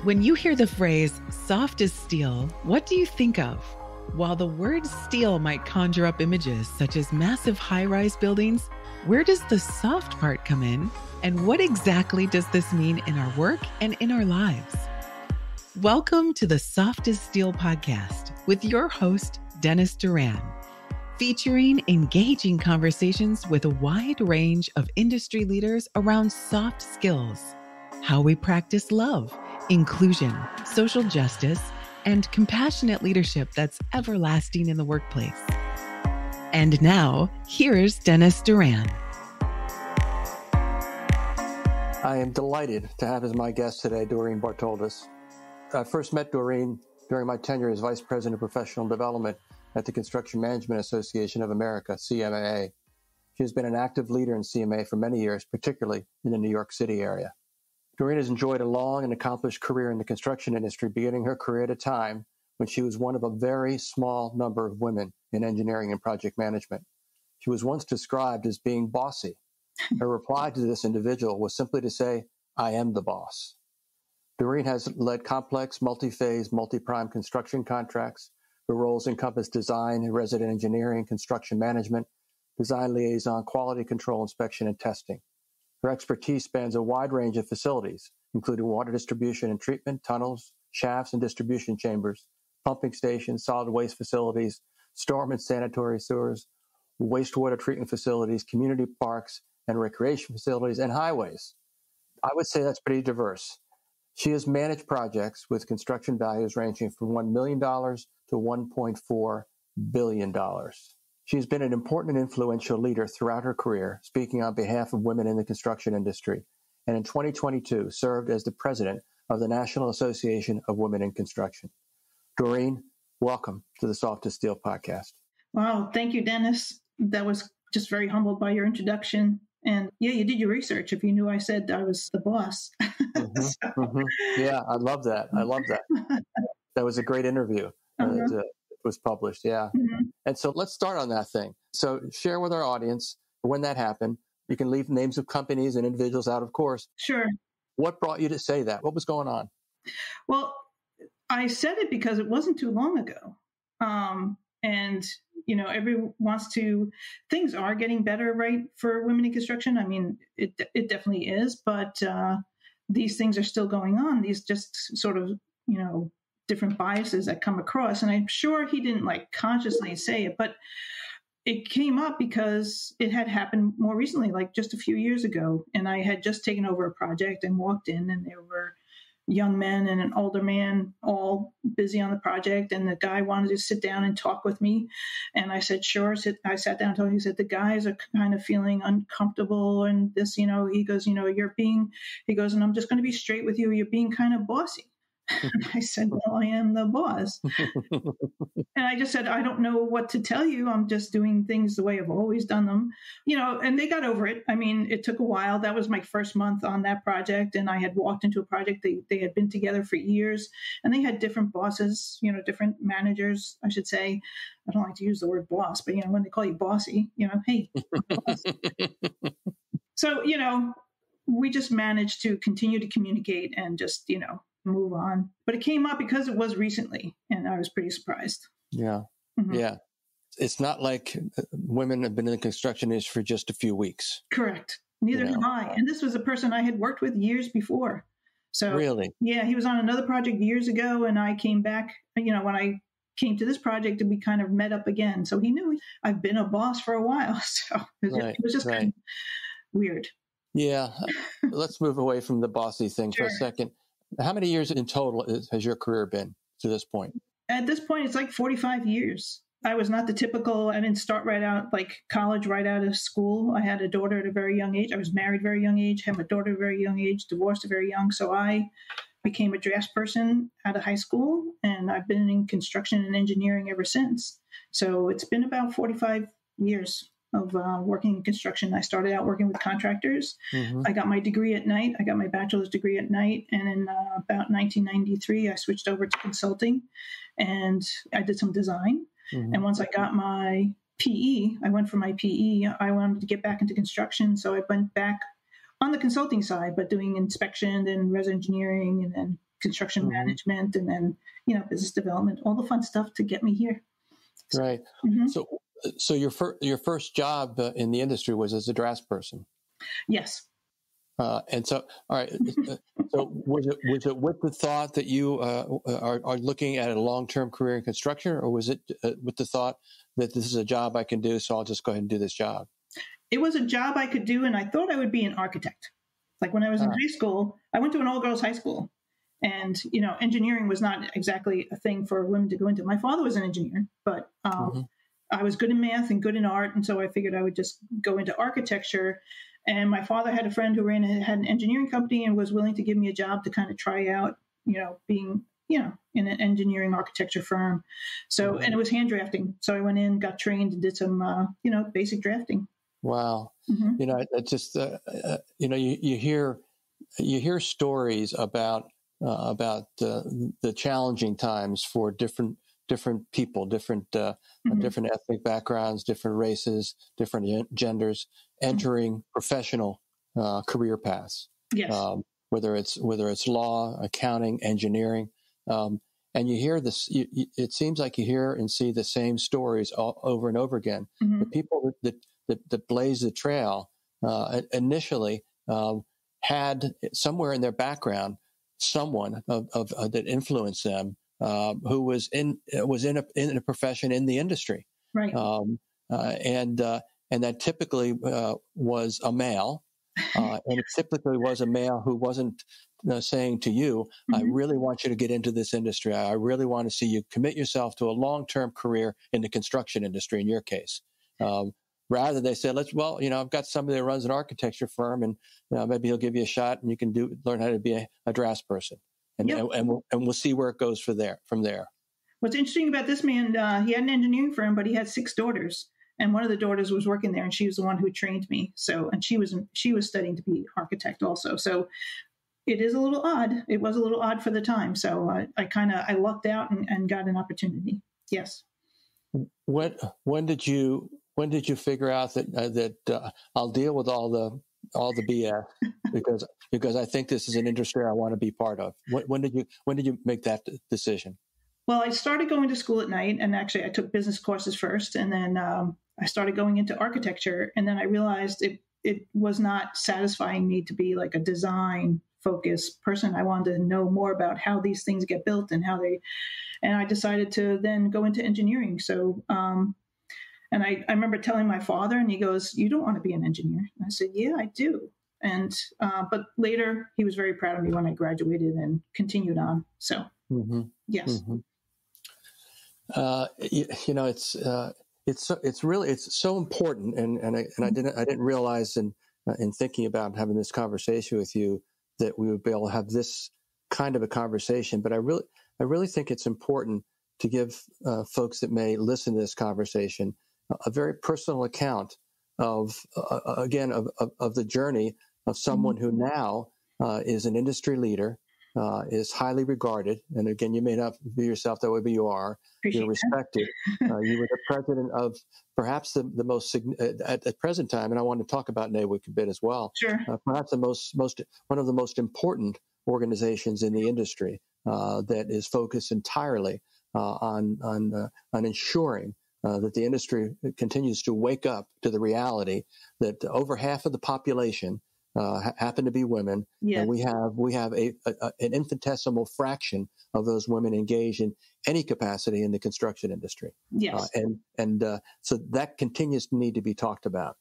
When you hear the phrase soft as steel, what do you think of? While the word steel might conjure up images such as massive high-rise buildings, where does the soft part come in? And what exactly does this mean in our work and in our lives? Welcome to the Soft as Steel podcast with your host, Dennis Doran, featuring engaging conversations with a wide range of industry leaders around soft skills, how we practice love, inclusion, social justice, and compassionate leadership that's everlasting in the workplace. And now, here's Dennis Doran. I am delighted to have as my guest today, Doreen Bartoldus. I first met Doreen during my tenure as Vice President of Professional Development at the Construction Management Association of America, CMAA. She has been an active leader in CMA for many years, particularly in the New York City area. Doreen has enjoyed a long and accomplished career in the construction industry, beginning her career at a time when she was one of a very small number of women in engineering and project management. She was once described as being bossy. Her reply to this individual was simply to say, "I am the boss." Doreen has led complex, multi-phase, multi-prime construction contracts. Her roles encompass design and resident engineering, construction management, design liaison, quality control, inspection, and testing. Her expertise spans a wide range of facilities, including water distribution and treatment, tunnels, shafts and distribution chambers, pumping stations, solid waste facilities, storm and sanitary sewers, wastewater treatment facilities, community parks and recreation facilities, and highways. I would say that's pretty diverse. She has managed projects with construction values ranging from $1 million to $1.4 billion. She has been an important and influential leader throughout her career, speaking on behalf of women in the construction industry, and in 2022 served as the president of the National Association of Women in Construction. Doreen, welcome to the Soft as Steel podcast. Wow, thank you, Dennis. That was just very humbled by your introduction. And yeah, you did your research if you knew I said I was the boss. Yeah, I love that. That was a great interview. It was published, yeah. And so let's start on that thing. So share with our audience when that happened. You can leave names of companies and individuals out, of course. Sure. What brought you to say that? What was going on? Well, I said it because it wasn't too long ago. And, you know, things are getting better, right, for women in construction. I mean, it definitely is, but these things are still going on. These just sort of, you know, different biases that come across. And I'm sure he didn't consciously say it, but it came up because it had happened more recently, like just a few years ago. And I had just taken over a project and walked in, and there were young men and an older man all busy on the project. And the guy wanted to sit down and talk with me. And I said, sure. I sat down and told him, he said, the guys are kind of feeling uncomfortable. And this, you know, he goes, and I'm just going to be straight with you. You're being kind of bossy. And I said, well, I am the boss. And I just said, I don't know what to tell you. I'm just doing things the way I've always done them, you know, and they got over it. I mean, it took a while. That was my first month on that project. And I had walked into a project. They had been together for years, and they had different bosses, you know, different managers, I should say. I don't like to use the word boss, but, you know, when they call you bossy, you know, hey, boss. So, you know, we just managed to continue to communicate and just, you know, move on. But it came up because it was recently, and I was pretty surprised. Yeah. Mm-hmm. Yeah. It's not like women have been in the construction industry for just a few weeks. Correct. Neither have I. And this was a person I had worked with years before. So really? Yeah, he was on another project years ago, and I came back, you know, when I came to this project, and we kind of met up again. So he knew I've been a boss for a while. So it was just kind of weird. Yeah. Let's move away from the bossy thing for a second. How many years in total has your career been to this point? At this point, it's like 45 years. I was not the typical, I didn't start right out like college, right out of school. I had a daughter at a very young age. I was married at a very young age, had my daughter at a very young age, divorced at very young. So I became a draftsperson out of high school, and I've been in construction and engineering ever since. So it's been about 45 years of working in construction. I started out working with contractors. Mm-hmm. I got my degree at night. I got my bachelor's degree at night. And in about 1993, I switched over to consulting, and I did some design. Mm-hmm. And once I got my PE, I went for my PE. I wanted to get back into construction. So I went back on the consulting side, but doing inspection and res engineering and then construction management, and then, business development, all the fun stuff to get me here. Right. Mm-hmm. So your first job in the industry was as a draftsperson. Yes. And so, all right. So was it with the thought that you are looking at a long-term career in construction, or was it with the thought that this is a job I can do, so I'll just go ahead and do this job? It was a job I could do, and I thought I would be an architect. Like when I was in high school, I went to an all-girls high school, and engineering was not exactly a thing for women to go into. My father was an engineer, but I was good in math and good in art, and so I figured I would just go into architecture. And my father had a friend who had an engineering company and was willing to give me a job to kind of try out, being, in an engineering architecture firm. So, and it was hand drafting. So I went in, got trained, and did some, basic drafting. Wow. It just, you hear stories about the challenging times for different people, different ethnic backgrounds, different races, different genders entering professional career paths. Yes. Whether it's law, accounting, engineering, and you hear this. It seems like you hear and see the same stories over and over again. The people that blaze the trail initially had somewhere in their background someone that influenced them who was in a profession in the industry, right? And that typically was a male, and it typically was a male who wasn't saying to you, "I really want you to get into this industry. I really want to see you commit yourself to a long-term career in the construction industry." In your case, rather they said, I've got somebody that runs an architecture firm, and maybe he'll give you a shot, and you can learn how to be a draftsperson. And we'll see where it goes from there. What's interesting about this man, he had an engineering firm, but he had 6 daughters, and one of the daughters was working there, and she was the one who trained me. So, and she was studying to be architect also. So, it is a little odd. It was a little odd for the time. So, I lucked out and got an opportunity. Yes. When did you figure out that I'll deal with all the BS because I think this is an industry I want to be part of? When did you make that decision? Well, I started going to school at night, and actually I took business courses first, and then I started going into architecture, and then I realized it was not satisfying me to be like a design focused person. I wanted to know more about how these things get built and and I decided to then go into engineering. So, and I remember telling my father, and he goes, "You don't want to be an engineer." And I said, "Yeah, I do." And, but later he was very proud of me when I graduated and continued on. So, yes. It's so important. And I didn't realize in thinking about having this conversation with you that we would be able to have this kind of a conversation. But I really think it's important to give folks that may listen to this conversation a very personal account of the journey of someone who now is an industry leader, is highly regarded. And again, you may not view yourself that way, but you are. You're respected. You were the president of perhaps the most at the present time, and I want to talk about NAWIC a bit as well. Sure. Perhaps one of the most important organizations in the industry that is focused entirely on ensuring that the industry continues to wake up to the reality that over half of the population happen to be women, and we have an infinitesimal fraction of those women engaged in any capacity in the construction industry. Yes, so that continues to need to be talked about.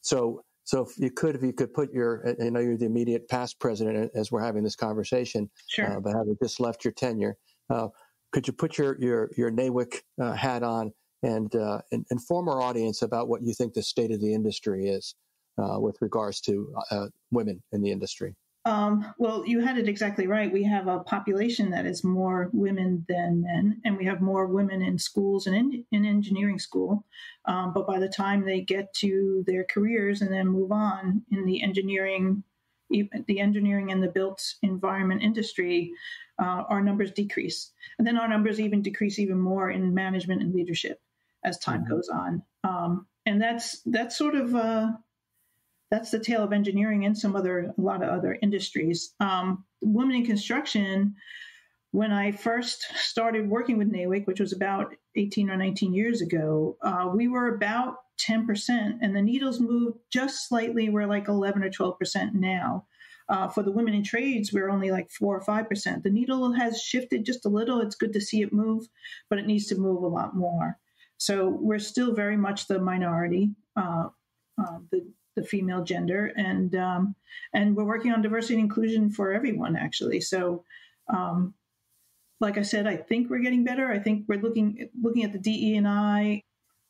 So if you could put I know you're the immediate past president as we're having this conversation, sure. But having just left your tenure, could you put your NAWIC hat on and inform our audience about what you think the state of the industry is with regards to women in the industry? Well, you had it exactly right. We have a population that is more women than men, and we have more women in schools and in engineering school. But by the time they get to their careers and then move on in the engineering and the built environment industry, our numbers decrease. And then our numbers even decrease even more in management and leadership as time goes on. And that's sort of that's the tale of engineering and a lot of other industries. Women in construction, when I first started working with NAWIC, which was about 18 or 19 years ago, we were about 10%, and the needles moved just slightly. We're like 11 or 12% now. For the women in trades, we're only like 4 or 5%. The needle has shifted just a little. It's good to see it move, but it needs to move a lot more. So we're still very much the minority, the female gender, and we're working on diversity and inclusion for everyone, actually. So, like I said, I think we're getting better. I think we're looking at the DE&I.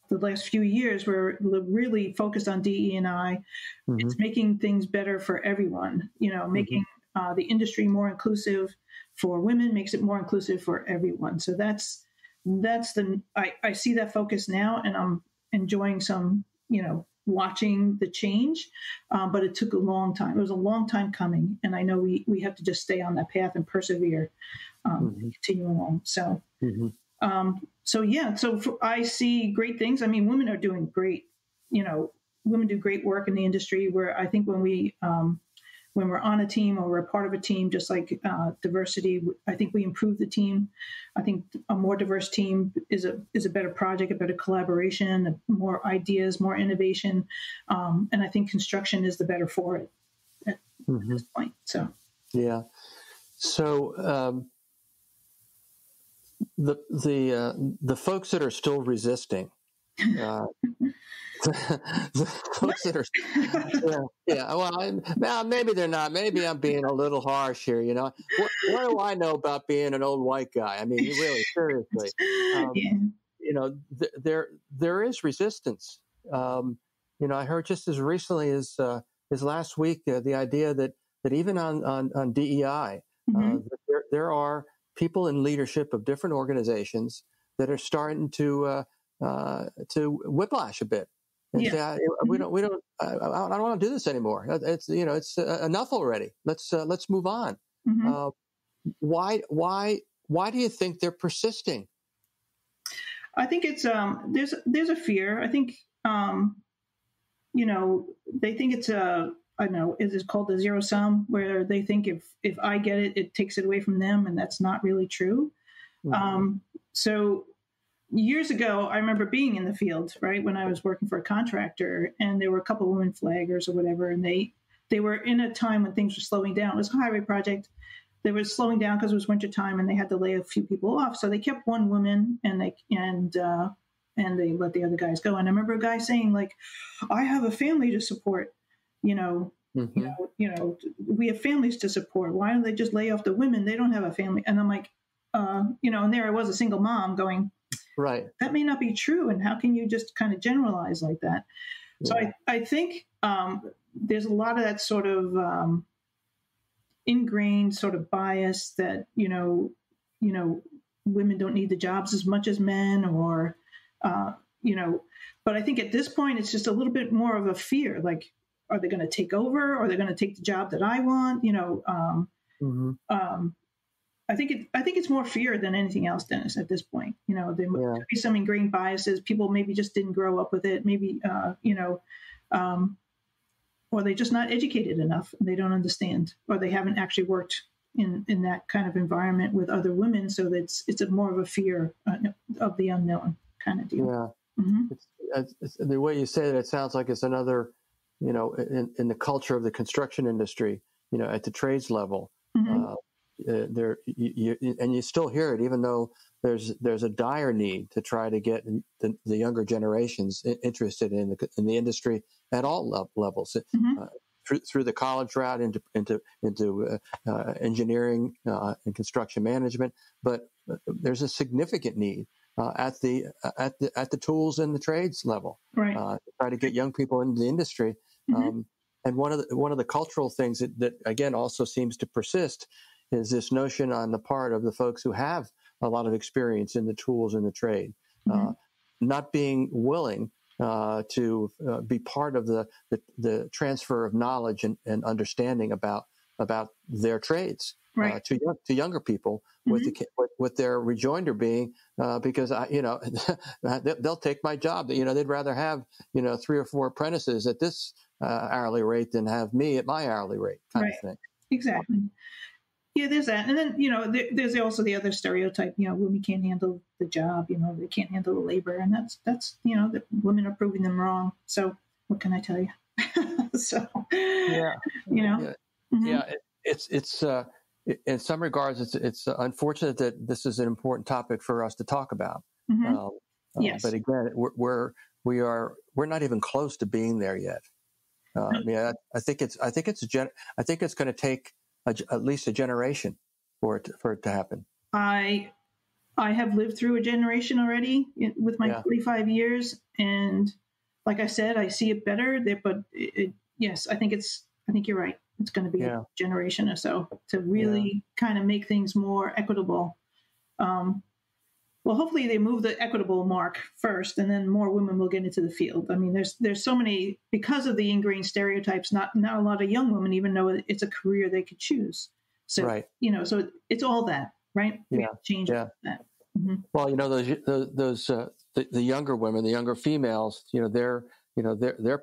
The last few years, we're really focused on DE&I. Mm-hmm. It's making things better for everyone. Making the industry more inclusive for women makes it more inclusive for everyone. So that's I see that focus now, and I'm enjoying some, watching the change. But it took a long time. It was a long time coming, and I know we have to just stay on that path and persevere, and continue along. So. Mm-hmm. I see great things. I mean, women are doing great. Women do great work in the industry. Where I think when we're on a team or we're a part of a team, just like diversity, I think we improve the team. I think a more diverse team is a better project, a better collaboration, more ideas, more innovation, and I think construction is the better for it at this point. So yeah. So. The folks that are still resisting, the folks that are, well, maybe they're not. Maybe I'm being a little harsh here. What do I know about being an old white guy? I mean, really, seriously. There is resistance. I heard just as recently as last week the idea that even on DEI, there are people in leadership of different organizations that are starting to whiplash a bit and say, I don't want to do this anymore. It's enough already. Let's move on. Mm-hmm. Why do you think they're persisting? I think it's there's a fear. I think they think it's I don't know, it is called the zero sum, where they think if I get it, it takes it away from them, and that's not really true. Mm-hmm. So years ago, I remember being in the field, right, when I was working for a contractor, and there were a couple of women flaggers or whatever, and they were in a time when things were slowing down. It was a highway project. They were slowing down because it was winter time, and they had to lay a few people off. So they kept one woman, and they let the other guys go. And I remember a guy saying, like, I have a family to support. We have families to support. Why don't they just lay off the women? They don't have a family. And I'm like, and there I was, a single mom going, right, that may not be true. And how can you just kind of generalize like that? Yeah. So I think there's a lot of that sort of ingrained sort of bias that, women don't need the jobs as much as men, or, but I think at this point, it's just a little bit more of a fear, like, are they going to take over? Or are they going to take the job that I want? I think it's more fear than anything else, Dennis. At this point, there could be some ingrained biases. People maybe just didn't grow up with it. Maybe or they're just not educated enough and they don't understand, or they haven't actually worked in that kind of environment with other women. So it's more of a fear of the unknown kind of deal. Yeah, it's, the way you say it sounds like it's another. In the culture of the construction industry, at the trades level, there and you still hear it, even though there's a dire need to try to get the younger generations interested in the industry at all levels, through the college route into engineering and construction management. But there's a significant need at the tools and the trades level, right? To try to get young people into the industry. And one of the cultural things that again also seems to persist is this notion on the part of the folks who have a lot of experience in the tools and the trade, not being willing to be part of the transfer of knowledge and understanding about their trades, right, to younger people, with their rejoinder being because they'll take my job. They'd rather have 3 or 4 apprentices at this hourly rate than have me at my hourly rate kind of thing. Exactly. Yeah, there's that. And then, there's also the other stereotype, women can't handle the job, they can't handle the labor. And that's the women are proving them wrong. So what can I tell you? So, yeah. Mm-hmm. Yeah. It's in some regards, it's unfortunate that this is an important topic for us to talk about. Mm-hmm. Yes. But again, we're not even close to being there yet. I think it's going to take at least a generation for it to happen. I have lived through a generation already with my 45 years, and like I said, I see it better there. But yes, I think you're right. It's going to be a generation or so to really kind of make things more equitable. Well, hopefully they move the equitable mark first, and then more women will get into the field. I mean, there's so many, because of the ingrained stereotypes, not a lot of young women even know it's a career they could choose. So, so it's all that, right? We have to change that. Mm-hmm. Well, those the younger women, the younger females, their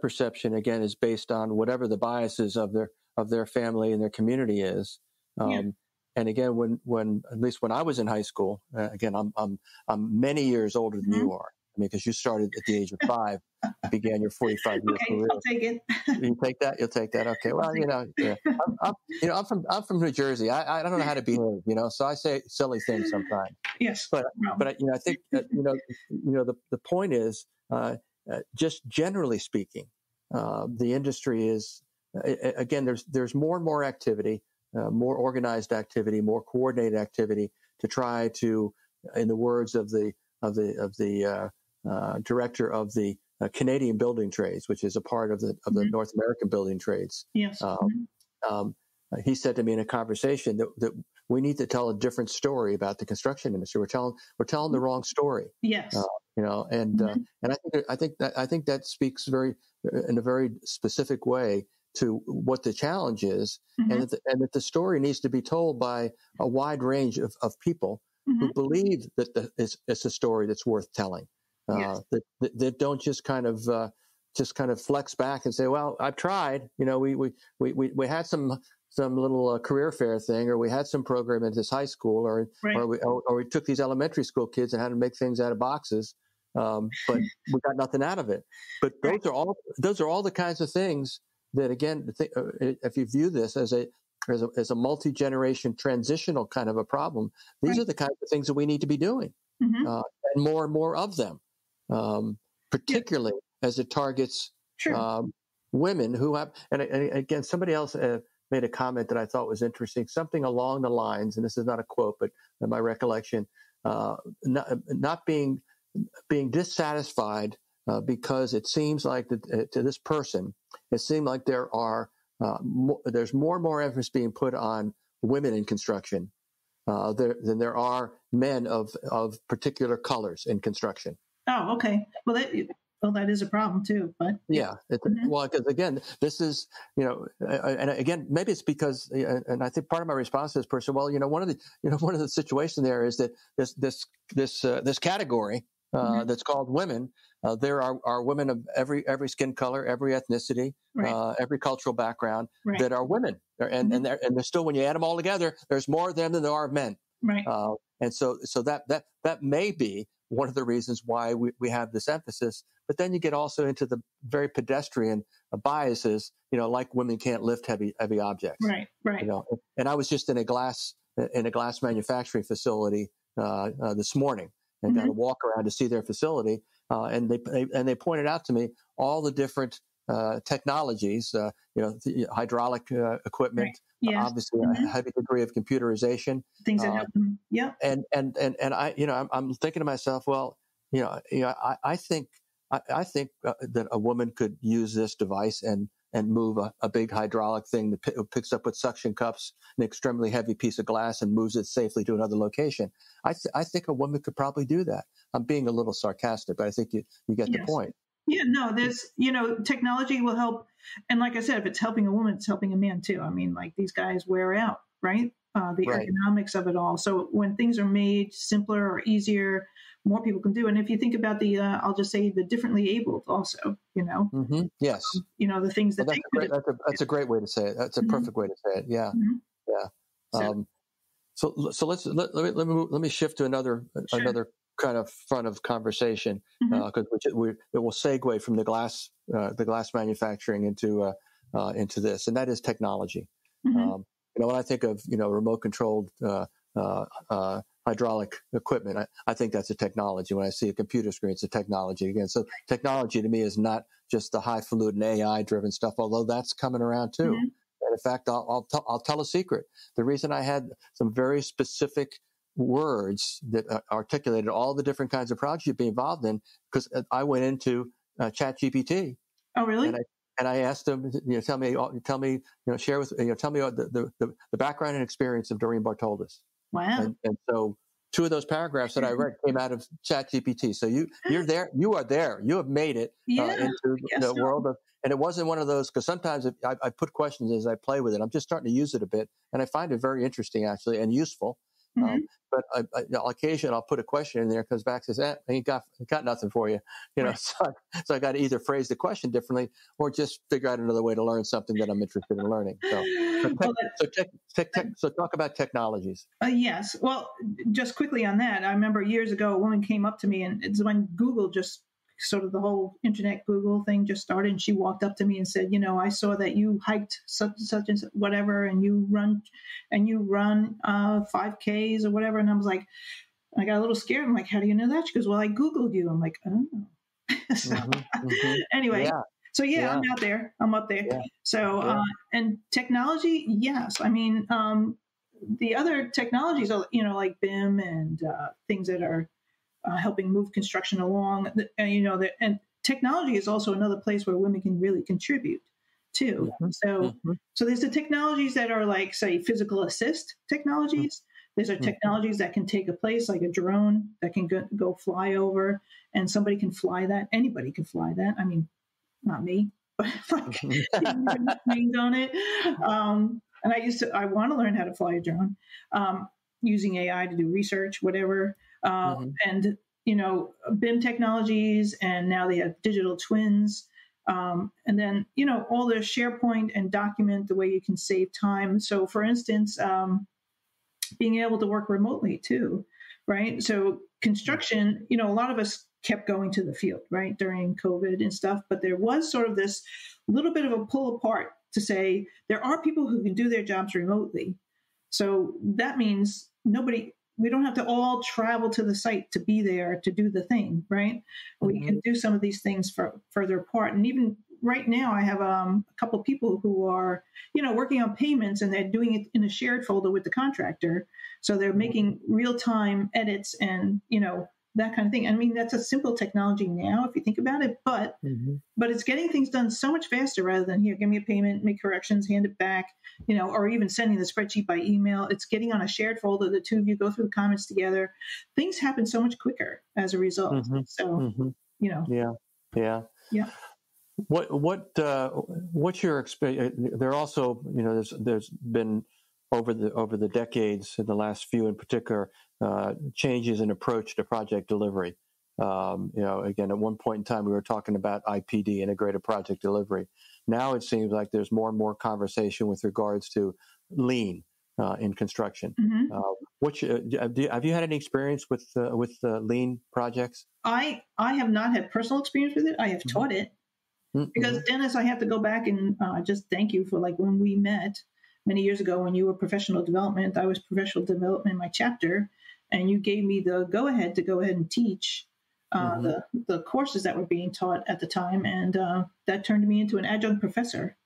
perception again is based on whatever the biases of their family and their community is. And again, when at least when I was in high school, again, I'm many years older than you are. I mean, because you started at the age of 5, began your 45-year career. I'll take it. You take that? You'll take that. Okay. Well, I'm from New Jersey. I don't know how to behave, so I say silly things sometimes. Yes. But I think that, the point is, just generally speaking, the industry is, again, there's more and more activity. More organized activity, more coordinated activity to try to, in the words of the director of the Canadian building trades, which is a part of the North American building trades. Yes. He said to me in a conversation that we need to tell a different story about the construction industry. We're telling the wrong story. Yes. And I think that speaks in a very specific way to what the challenge is, and that the story needs to be told by a wide range of people who believe that it's a story that's worth telling. That don't just kind of flex back and say, "Well, I've tried. We had some little career fair thing, or we had some program at this high school, or we took these elementary school kids and had to make things out of boxes, but we got nothing out of it." But those are all the kinds of things that, again, if you view this as a multi-generation transitional kind of a problem, these are the kinds of things that we need to be doing, and more of them, particularly as it targets women who have. And again, somebody else made a comment that I thought was interesting, something along the lines, and this is not a quote, but in my recollection, not being dissatisfied because it seems like to this person, it seemed like there's more and more emphasis being put on women in construction than there are men of particular colors in construction. Oh, okay. Well, that is a problem too. But well, because again, this is and again, maybe it's because, and I think part of my response to this person, well, one of the situations there is that this category that's called women. There are women of every skin color, every ethnicity, every cultural background that are women, and they're still, when you add them all together, there's more of them than there are men. Right. And so that may be one of the reasons why we have this emphasis. But then you get also into the very pedestrian biases, like women can't lift heavy objects. Right. And I was just in a glass manufacturing facility this morning, and got to walk around to see their facility. And they pointed out to me all the different technologies, the hydraulic equipment, obviously a heavy degree of computerization. Things that help them. Yeah. And I'm thinking to myself, well, I think that a woman could use this device and move a big hydraulic thing that picks up with suction cups an extremely heavy piece of glass and moves it safely to another location. I think a woman could probably do that. I'm being a little sarcastic, but I think you get the point. Yeah, no, there's, technology will help. And like I said, if it's helping a woman, it's helping a man too. I mean, like, these guys wear out, right? The ergonomics of it all. So when things are made simpler or easier more people can do. And if you think about the, I'll just say the differently abled also, Yes. The things that that's a great way to say it. That's a perfect way to say it. Yeah. Mm-hmm. Yeah. So let me shift to another kind of front of conversation, because it will segue from the glass manufacturing into this, and that is technology. When I think of remote controlled hydraulic equipment, I think that's a technology. When I see a computer screen, it's a technology again. So technology to me is not just the highfalutin AI driven stuff, although that's coming around too. And in fact, I'll tell a secret. The reason I had some very specific words that articulated all the different kinds of projects you'd be involved in, because I went into ChatGPT. Oh, really? And I asked them, tell me, share with, tell me the background and experience of Doreen Bartoldus. Wow. And so 2 of those paragraphs that I read came out of ChatGPT. So you're there, you are there, you have made it into the world of, and it wasn't one of those, because sometimes I put questions as I play with it. I'm just starting to use it a bit, and I find it very interesting actually and useful. But on occasion I'll put a question in there, comes back and says, I got nothing for you. So I got to either phrase the question differently or just figure out another way to learn something that I'm interested in learning. So talk about technologies. Yes. Well, just quickly on that, I remember years ago a woman came up to me, and it's when Google just sort of the whole internet Google thing just started, and she walked up to me and said, I saw that you hiked such and whatever, and you run 5Ks or whatever. And I was like, I got a little scared. I'm like, how do you know that? She goes, well, I Googled you. I'm like, oh. Anyway, so I'm out there. I'm up there. Yeah. So, and technology, yes. I mean, the other technologies are, like BIM and things that are helping move construction along. And technology is also another place where women can really contribute too. So there's the technologies that are like, say, physical assist technologies. There's our technologies that can take a place, like a drone that can go fly over, and somebody can fly that. Anybody can fly that. I mean, not me, but like wings on it. And I want to learn how to fly a drone, using AI to do research, whatever. And, BIM technologies, and now they have digital twins. And then, all the SharePoint and document, the way you can save time. So for instance, being able to work remotely too, right? So construction, a lot of us kept going to the field, right, during COVID and stuff, but there was sort of this little bit of a pull apart to say there are people who can do their jobs remotely. So that means we don't have to all travel to the site to be there to do the thing, right? We can do some of these things further apart. And even right now, I have a couple of people who are, working on payments, and they're doing it in a shared folder with the contractor. So they're making real-time edits and, that kind of thing. I mean, that's a simple technology now, if you think about it, but it's getting things done so much faster rather than, here, give me a payment, make corrections, hand it back, or even sending the spreadsheet by email. It's getting on a shared folder. The two of you go through the comments together. Things happen so much quicker as a result. So, Yeah. What's your experience? There are also, there's been over the decades, in the last few in particular, changes in approach to project delivery. Again, at one point in time, we were talking about IPD, integrated project delivery. Now it seems like there's more and more conversation with regards to lean in construction. Have you had any experience with lean projects? I have not had personal experience with it. I have taught it. Because Dennis, I have to go back and just thank you for, like, when we met many years ago when you were professional development, I was professional development in my chapter, and you gave me the go ahead and teach the courses that were being taught at the time, and that turned me into an adjunct professor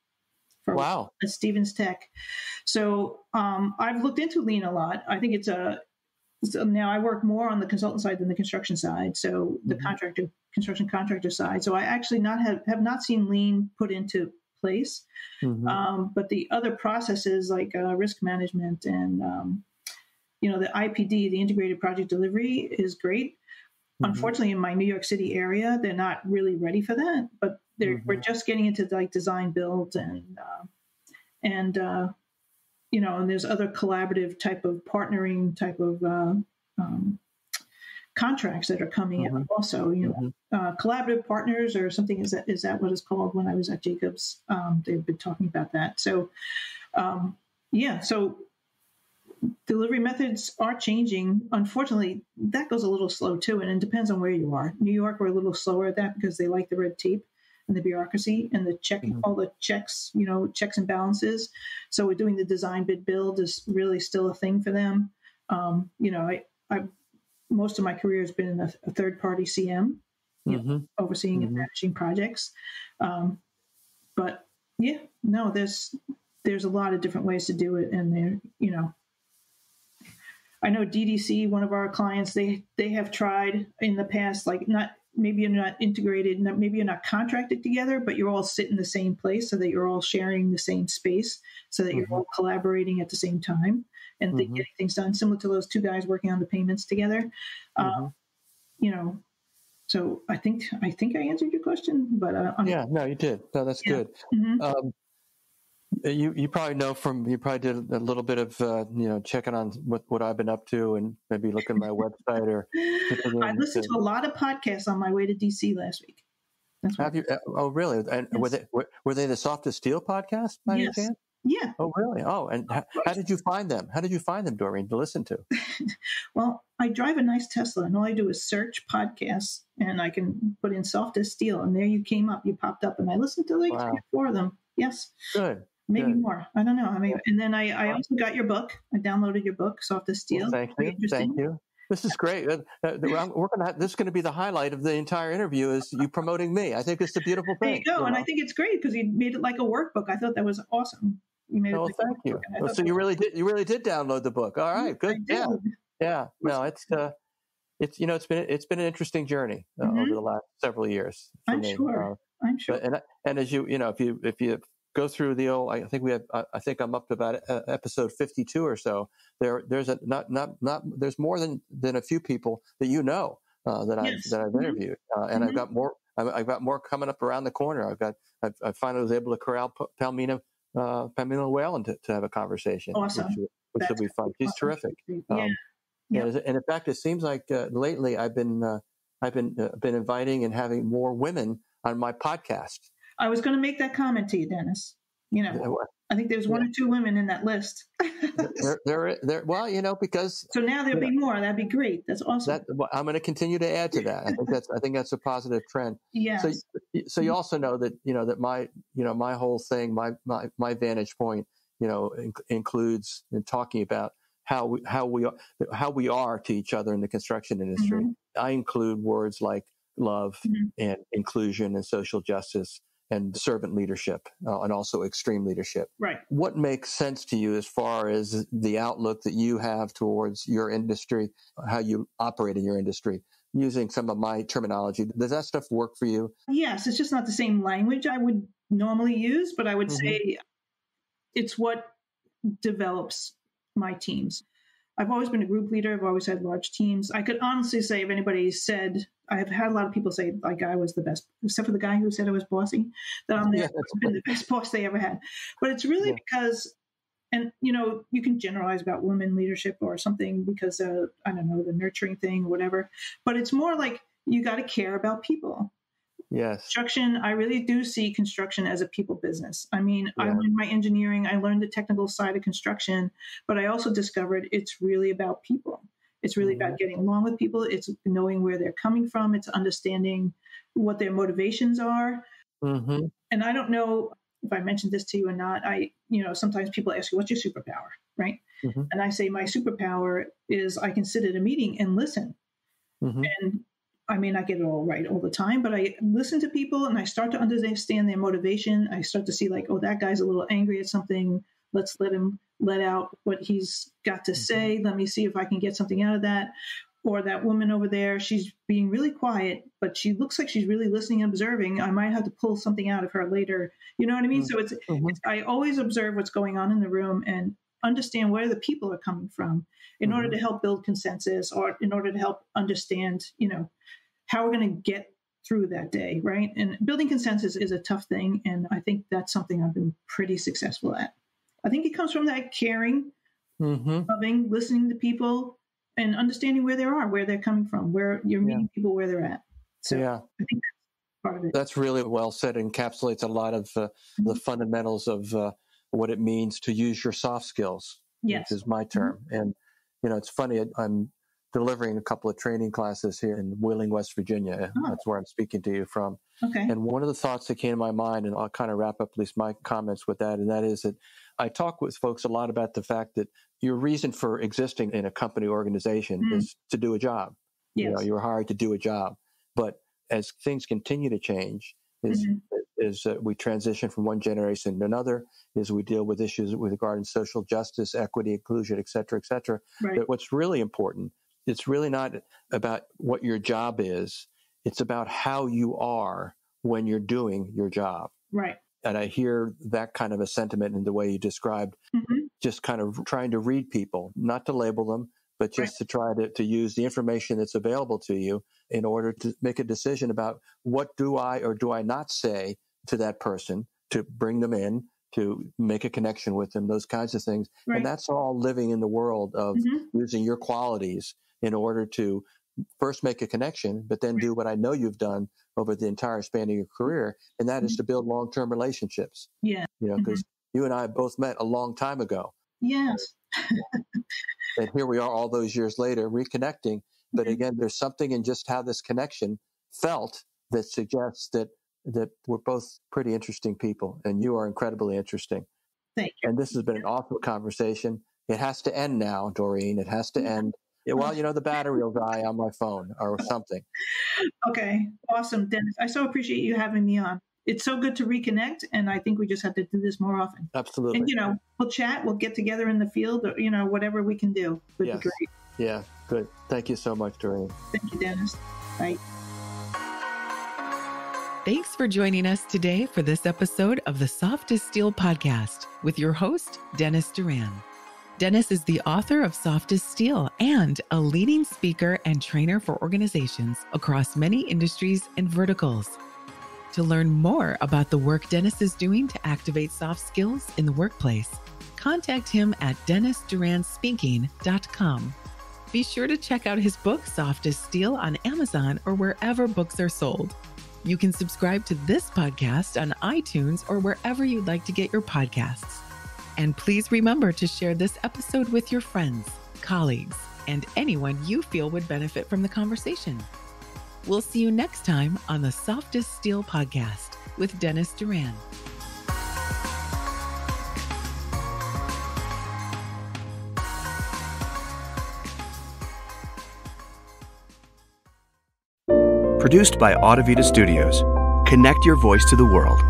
at Stevens Tech. So I've looked into lean a lot. I think so now I work more on the consultant side than the construction side, so the construction contractor side. So I actually have not seen lean put into place, but the other processes like risk management and the IPD, the integrated project delivery, is great. Unfortunately, in my New York City area, they're not really ready for that, but we're just getting into like design build and there's other collaborative type of partnering type of contracts that are coming Mm-hmm. in also, collaborative partners or something. Is that what it's called? When I was at Jacobs, they've been talking about that. So, so delivery methods are changing. Unfortunately, that goes a little slow too, and it depends on where you are. New York, we're a little slower at that because they like the red tape and the bureaucracy and the checking, all the checks, checks and balances. So we're doing the design, bid, build is really still a thing for them. I most of my career has been in a third-party CM, overseeing and managing projects. But yeah, no, there's a lot of different ways to do it, and I know DDC, one of our clients, they have tried in the past, like maybe you're not integrated, maybe you're not contracted together, but you're all sitting in the same place so that you're all sharing the same space, so that you're all collaborating at the same time and getting things done, similar to those two guys working on the payments together. So I think I answered your question, but no, you did. No, that's good. You probably know you probably did a little bit of checking on what I've been up to, and maybe looking at my website or. I listened to a lot of podcasts on my way to DC last week. Have you? Oh, really? And yes. were they the Soft as Steel podcast by any chance? Yeah. Oh, really? Oh, and how did you find them? How did you find them, Doreen, to listen to? Well, I drive a nice Tesla, and all I do is search podcasts, and I can put in Soft as Steel, and there you came up. You popped up, and I listened to like 3 or 4 of them. Yes. Good. Maybe more. I don't know. And then I also got your book. I downloaded your book, Soft as Steel. Well, thank you. This is great. This is going to be the highlight of the entire interview, is you promoting me. I think it's a beautiful thing. There you go. And I think it's great because you made it like a workbook. I thought that was awesome. You made it like thank you. So you really did download the book. All right, good. Yeah. No, it's been an interesting journey over the last several years. I'm sure. And as if you go through the old, I think I'm up to about episode 52 or so. There's there's more than a few people that that I've interviewed, and I've got more. I've got more coming up around the corner. I finally was able to corral Pamela Whalen to have a conversation, awesome. which will be fun. She's terrific. And in fact, it seems like lately I've been inviting and having more women on my podcast. I was going to make that comment to you, Dennis. I think there's 1 or 2 women in that list. There. Well, because so now there'll be more. That'd be great. That's awesome. I'm going to continue to add to that. I think that's a positive trend. Yeah. So you also know that that my whole thing, my vantage point, includes in talking about how we are to each other in the construction industry. I include words like love and inclusion and social justice and servant leadership, and also extreme leadership. Right. What makes sense to you as far as the outlook that you have towards your industry, how you operate in your industry, using some of my terminology? Does that stuff work for you? Yes, it's just not the same language I would normally use, but I would say it's what develops my teams. I've always been a group leader. I've always had large teams. I could honestly say if anybody said, I've had a lot of people say like I was the best, except for the guy who said I was bossy, that I'm been the best boss they ever had. But it's really because, and you can generalize about women leadership or something because, I don't know, the nurturing thing or whatever. But it's more like you got to care about people. Yes. Construction, I really do see construction as a people business. I mean, I learned my engineering, I learned the technical side of construction, but I also discovered it's really about people. It's really about getting along with people. It's knowing where they're coming from. It's understanding what their motivations are. And I don't know if I mentioned this to you or not. Sometimes people ask you, what's your superpower, right? And I say my superpower is I can sit at a meeting and listen. And I may not get it all right all the time, but I listen to people and I start to understand their motivation. I start to see like, oh, that guy's a little angry at something. Let's let him let out what he's got to say. Let me see if I can get something out of that. Or that woman over there, she's being really quiet, but she looks like she's really listening and observing. I might have to pull something out of her later. You know what I mean? So it's I always observe what's going on in the room and understand where the people are coming from in order to help build consensus, or in order to help understand, how we're going to get through that day, right? And building consensus is a tough thing, and I think that's something I've been pretty successful at. I think it comes from that caring, loving, listening to people, and understanding where they're coming from, where you're meeting people where they're at. So I think that's part of it. That's really well said. It encapsulates a lot of the fundamentals of what it means to use your soft skills, which is my term. And, it's funny, I'm delivering a couple of training classes here in Wheeling, West Virginia. That's where I'm speaking to you from. Okay. And one of the thoughts that came to my mind, and I'll kind of wrap up at least my comments with that, and that is that I talk with folks a lot about the fact that your reason for existing in a company organization is to do a job. Yes. You're hired to do a job. But as things continue to change, is we transition from one generation to another, is we deal with issues with regard to social justice, equity, inclusion, et cetera, et cetera. Right. But what's really important, it's really not about what your job is. It's about how you are when you're doing your job. Right. And I hear that kind of a sentiment in the way you described, just kind of trying to read people, not to label them, but just to try to use the information that's available to you in order to make a decision about what do I or do I not say to that person to bring them in, to make a connection with them, those kinds of things. Right. And that's all living in the world of using your qualities in order to first make a connection, but then do what I know you've done over the entire span of your career, and that is to build long-term relationships. Yeah. Because you and I both met a long time ago. Yes. And here we are all those years later reconnecting. But again, there's something in just how this connection felt that suggests that we're both pretty interesting people, and you are incredibly interesting. Thank you. And this has been an awesome conversation. It has to end now, Doreen. It has to end. Well, the battery will die on my phone or something. Okay. Awesome, Dennis. I so appreciate you having me on. It's so good to reconnect, and I think we just have to do this more often. Absolutely. And, we'll chat, we'll get together in the field, or, whatever we can do would be great. Yeah, good. Thank you so much, Doreen. Thank you, Dennis. Bye. Thanks for joining us today for this episode of the Soft as Steel podcast with your host, Dennis Doran. Dennis is the author of Soft as Steel and a leading speaker and trainer for organizations across many industries and verticals. To learn more about the work Dennis is doing to activate soft skills in the workplace, contact him at DennisDuranSpeaking.com. Be sure to check out his book, Soft as Steel, on Amazon or wherever books are sold. You can subscribe to this podcast on iTunes or wherever you'd like to get your podcasts. And please remember to share this episode with your friends, colleagues, and anyone you feel would benefit from the conversation. We'll see you next time on the Soft as Steel podcast with Dennis Doran. Produced by Audavita Studios. Connect your voice to the world.